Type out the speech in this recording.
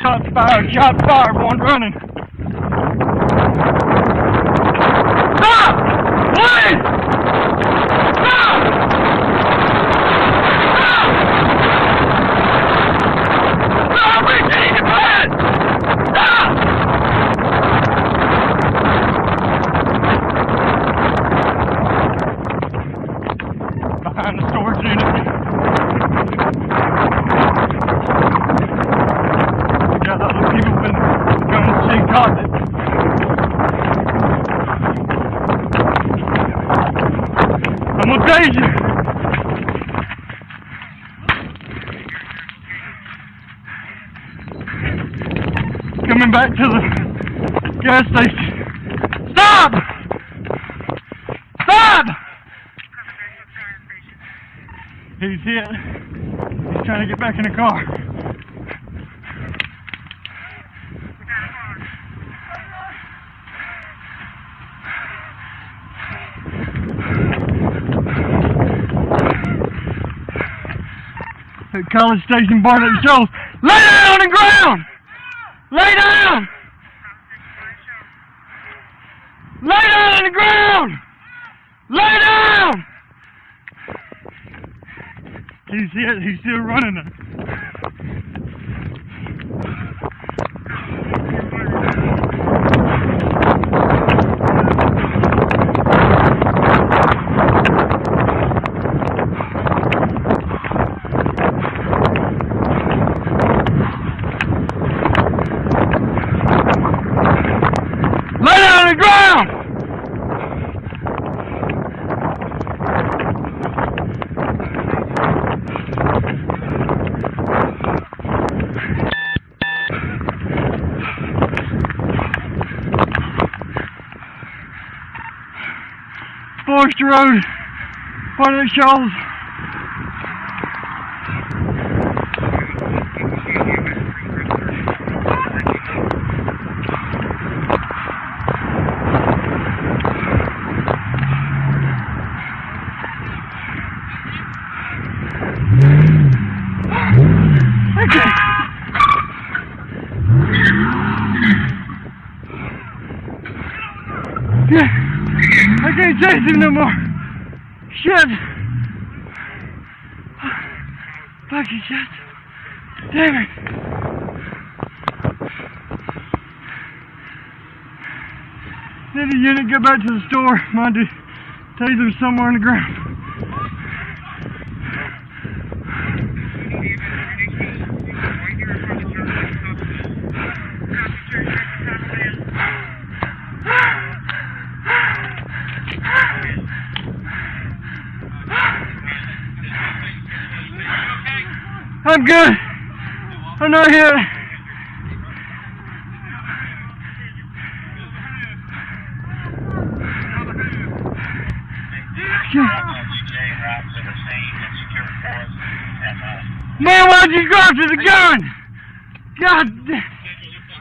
Shots fired, one running. Stop! Please! Stop! Stop! Stop! Reaching your head! Stop! Behind the storage unit. Got other people with guns, she caught it. I'm gonna tase you. Coming back to the gas station. Stop! Stop! He's hit. He's trying to get back in the car. At College Station, Barnett Shoals. Lay down on the ground! Lay down! Lay down on the ground! Lay down! He's hit. He's still running it. Lay down on the ground! Forest Road, Barnett Shoals. Okay. Yeah. I can't chase him no more. Shit. Fucking shit. Damn it. Need a unit, go back to the store. Mind you, taser's somewhere on the ground. I'm good. I'm not here. Man, why'd you grab to the gun? God damn.